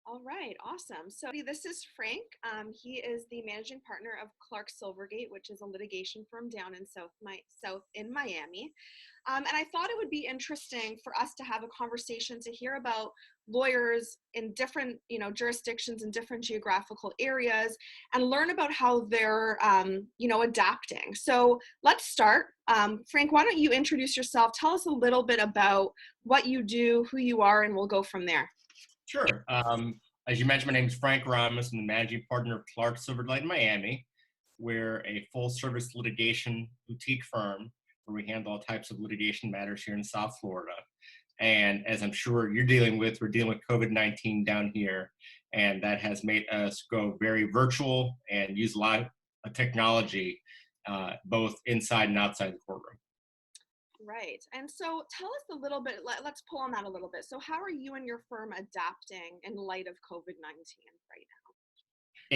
All right, awesome. So this is Frank. He is the managing partner of Clarke Silverglate, which is a litigation firm down in South in Miami. And I thought it would be interesting for us to have a conversation to hear about lawyers in different, jurisdictions in different geographical areas, and learn about how they're, adapting. So let's start. Frank, why don't you introduce yourself? Tell us a little bit about what you do, who you are, and we'll go from there. Sure. As you mentioned, my name is Frank Ramos. I'm the managing partner of Clarke Silverglate in Miami. We're a full-service litigation boutique firm where we handle all types of litigation matters here in South Florida. And as I'm sure you're dealing with, we're dealing with COVID-19 down here, and that has made us go very virtual and use a lot of technology, both inside and outside the courtroom. Right. And so tell us a little bit, let's pull on that a little bit. So how are you and your firm adapting in light of COVID-19 right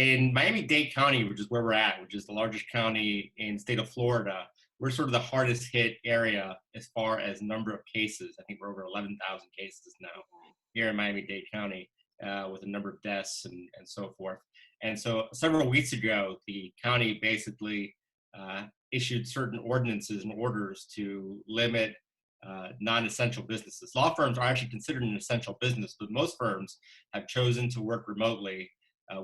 In Miami-Dade County, which is where we're at, which is the largest county in the state of Florida, we're sort of the hardest hit area as far as number of cases. I think we're over 11,000 cases now now? here in Miami-Dade County, with a number of deaths and so forth. And so several weeks ago, the county basically issued certain ordinances and orders to limit non-essential businesses. Law firms are actually considered an essential business, but most firms have chosen to work remotely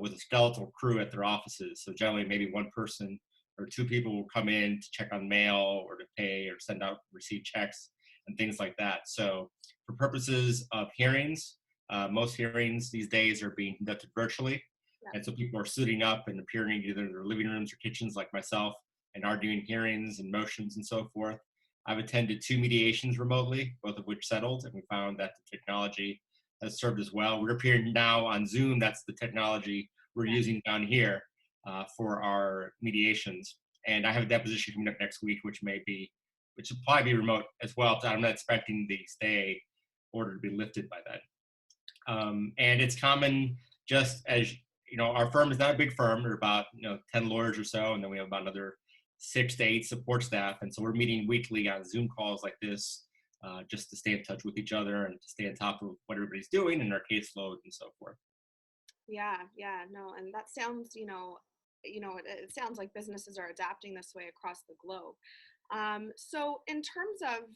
with a skeletal crew at their offices. So generally maybe one person or two people will come in to check on mail or to pay or send out, receive checks and things like that. So for purposes of hearings, most hearings these days are being conducted virtually. Yeah. And so people are suiting up and appearing either in their living rooms or kitchens like myself and are doing hearings and motions and so forth. I've attended 2 mediations remotely, both of which settled, and we found that the technology has served as well. We're appearing now on Zoom. That's the technology we're using down here for our mediations. And I have a deposition coming up next week, which will probably be remote as well. So I'm not expecting the stay order to be lifted by then. And it's common, just as our firm is not a big firm. We're about 10 lawyers or so, and then we have about another 6 to 8 support staff. And so we're meeting weekly on Zoom calls like this, just to stay in touch with each other and to stay on top of what everybody's doing and our caseload and so forth. Yeah, no, and that sounds, it sounds like businesses are adapting this way across the globe. So in terms of,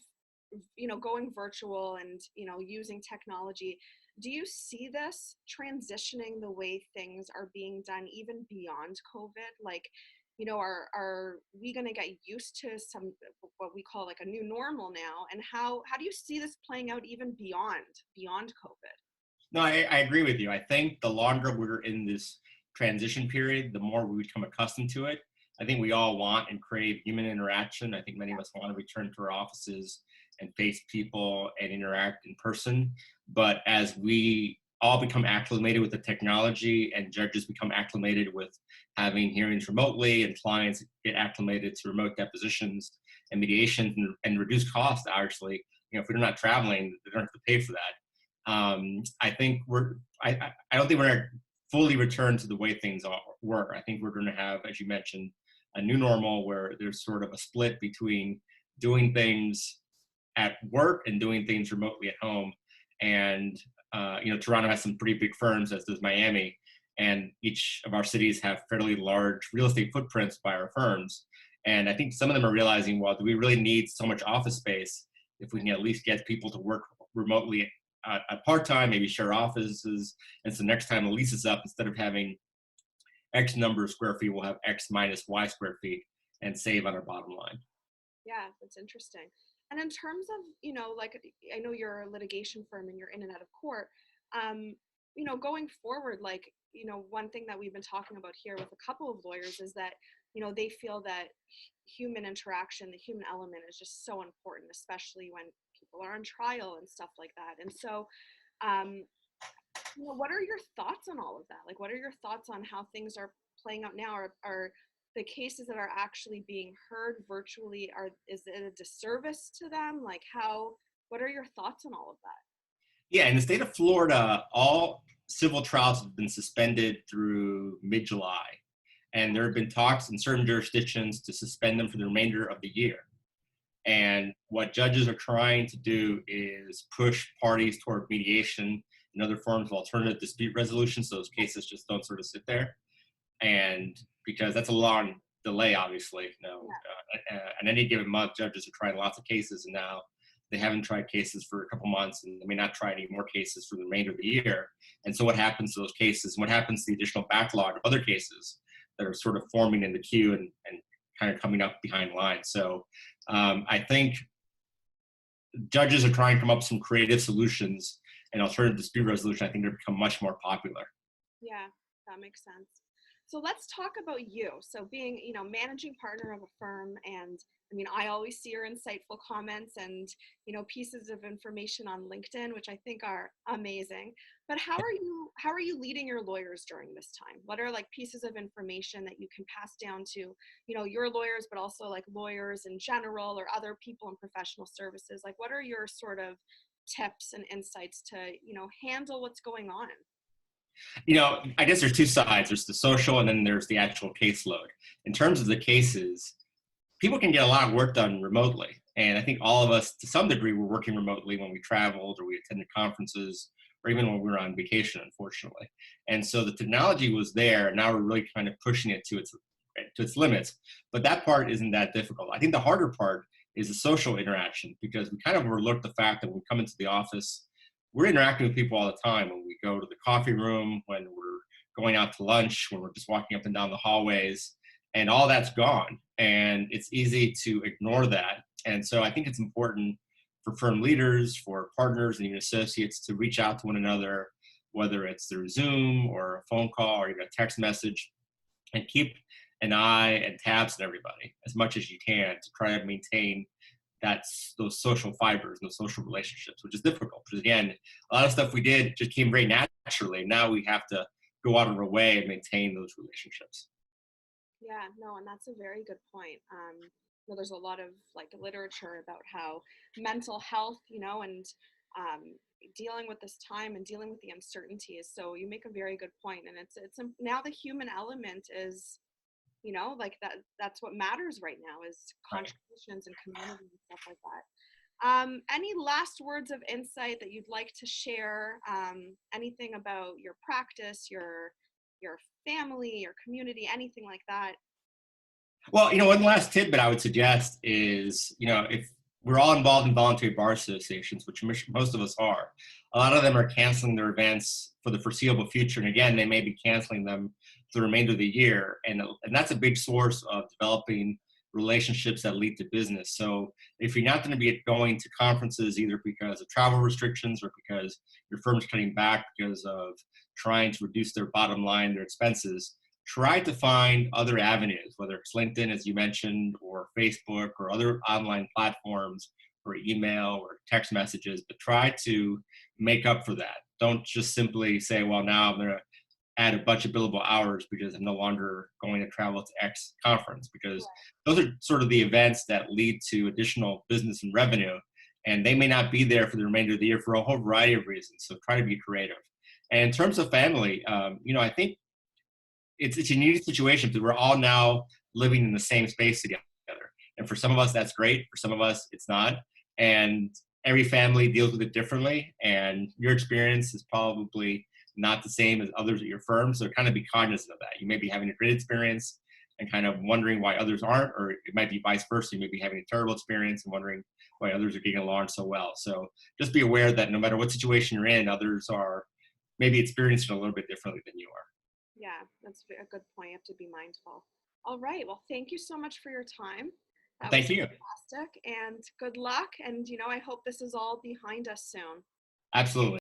going virtual and, using technology, do you see this transitioning the way things are being done even beyond COVID? Like, are we going to get used to what we call like a new normal now? And how do you see this playing out even beyond COVID? No, I agree with you. I think the longer we're in this transition period, the more we become accustomed to it. I think we all want and crave human interaction. I think many of us want to return to our offices and face people and interact in person. But as we all become acclimated with the technology and judges become acclimated with having hearings remotely and clients get acclimated to remote depositions and mediation and reduce costs, actually, if we're not traveling, they don't have to pay for that. I think I don't think we're going to fully return to the way things were. I think we're going to have, as you mentioned, a new normal where there's sort of a split between doing things at work and doing things remotely at home. And, Toronto has some pretty big firms, as does Miami. And each of our cities have fairly large real estate footprints by our firms. And I think some of them are realizing, well, do we really need so much office space if we can at least get people to work remotely at part-time, maybe share offices, and so next time the lease is up, instead of having X number of square feet, we'll have X minus Y square feet and save on our bottom line. Yeah, that's interesting. And in terms of, like, I know you're a litigation firm and you're in and out of court. Going forward, like, one thing that we've been talking about here with a couple of lawyers is that, they feel that human interaction, the human element is just so important, especially when people are on trial and stuff like that. And so, um, what are your thoughts on all of that? Like, what are your thoughts on how things are playing out now? Are the cases that are actually being heard virtually, is it a disservice to them? Like, what are your thoughts on all of that? Yeah, in the state of Florida, all civil trials have been suspended through mid-July. And there have been talks in certain jurisdictions to suspend them for the remainder of the year. And what judges are trying to do is push parties toward mediation and other forms of alternative dispute resolution, so those cases just don't sort of sit there. And because that's a long delay, obviously, on any given month, judges are trying lots of cases, and now they haven't tried cases for a couple months, and they may not try any more cases for the remainder of the year. And so what happens to those cases, and what happens to the additional backlog of other cases that are sort of forming in the queue and kind of coming up behind line? So I think judges are trying to come up with some creative solutions, and alternative dispute resolution, I think, are become much more popular. Yeah, that makes sense. So let's talk about you. So being, managing partner of a firm, and I mean, I always see your insightful comments and, pieces of information on LinkedIn, which I think are amazing. But how are you leading your lawyers during this time? What are like pieces of information that you can pass down to, your lawyers, but also like lawyers in general or other people in professional services? Like, what are your sort of tips and insights to, handle what's going on? I guess there's two sides. There's the social, and then there's the actual caseload. In terms of the cases, people can get a lot of work done remotely. And I think all of us, to some degree, were working remotely when we traveled or we attended conferences or even when we were on vacation, unfortunately. And so the technology was there. And now we're really kind of pushing it to its limits. But that part isn't that difficult. I think the harder part is the social interaction, because we kind of overlook the fact that when we come into the office, we're interacting with people all the time. When we go to the coffee room, when we're going out to lunch, when we're just walking up and down the hallways, and all that's gone. And it's easy to ignore that. And so I think it's important for firm leaders, for partners, and even associates to reach out to one another, whether it's through Zoom or a phone call or even a text message, and keep an eye and tabs on everybody as much as you can to try to maintain those social fibers and those social relationships, which is difficult because, again, a lot of stuff we did just came very naturally. Now we have to go out of our way and maintain those relationships. Yeah, no, and that's a very good point. There's a lot of like literature about how mental health, and dealing with this time and dealing with the uncertainties. So you make a very good point, and now the human element is, like that's what matters right now is Right. contributions and community and stuff like that. Any last words of insight that you'd like to share? Anything about your practice, your family, your community, anything like that? Well, one last tidbit I would suggest is, if we're all involved in voluntary bar associations, which most of us are, a lot of them are canceling their events for the foreseeable future. And again, they may be canceling them for the remainder of the year. And that's a big source of developing relationships that lead to business. So if you're not going to be going to conferences, either because of travel restrictions or because your firm's cutting back because of trying to reduce their bottom line, their expenses, try to find other avenues, whether it's LinkedIn, as you mentioned, or Facebook, or other online platforms, or email, or text messages, but try to make up for that. Don't just simply say, well, now I'm going to add a bunch of billable hours because I'm no longer going to travel to X conference, because those are sort of the events that lead to additional business and revenue, and they may not be there for the remainder of the year for a whole variety of reasons. So try to be creative. And in terms of family, I think it's a unique situation because we're all now living in the same space together. And for some of us, that's great. For some of us, it's not. And every family deals with it differently. And your experience is probably not the same as others at your firm. So kind of be cognizant of that. You may be having a great experience and kind of wondering why others aren't, or it might be vice versa. You may be having a terrible experience and wondering why others are getting along so well. So just be aware that no matter what situation you're in, others are maybe experiencing it a little bit differently than you are. Yeah, that's a good point. You have to be mindful. All right. Well, thank you so much for your time. That was Thank you. fantastic, and good luck. And, I hope this is all behind us soon. Absolutely.